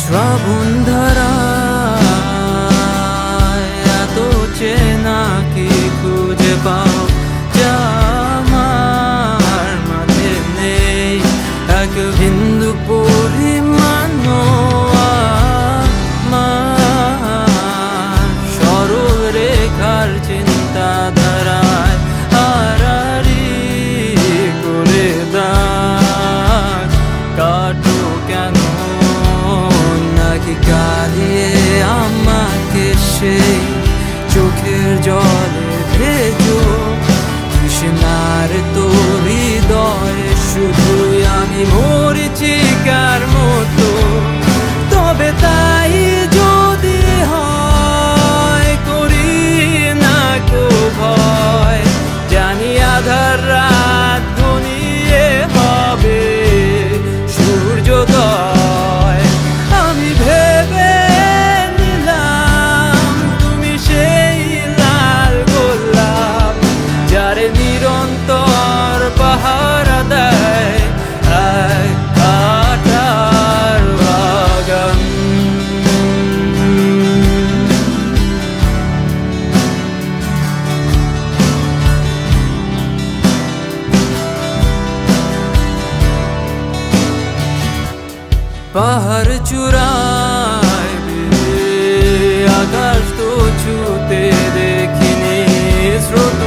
শ্রাবণ ধারায় এত চেনা কি খুঁজে পাও যা আমার মাঝে নেই এক বিন্দু পরিমাণ সরল রেখার চিন্তাধারায় হারারি করে দাগ কাটো কেন নাকি কাঁদিয়ে আমাকে সেই চোখের জলে ভেজো তৃষ্ণার তোর হৃদয়ে শুধুই আমি মরিচিকার মতো তবে তাই যদি হয় করি না কো ভয় জানি আধার রাত ঘনিয়ে হবে সূর্যোদয় আমি ভেবে নিলাম তুমি সেই লাল গোলাপ যারে নিরন্তর পাহারা দেয় এক কাঁটার বাগান। পাহাড় চূড়ায় আকাশ তো ছুতে দেখিনি স্রোত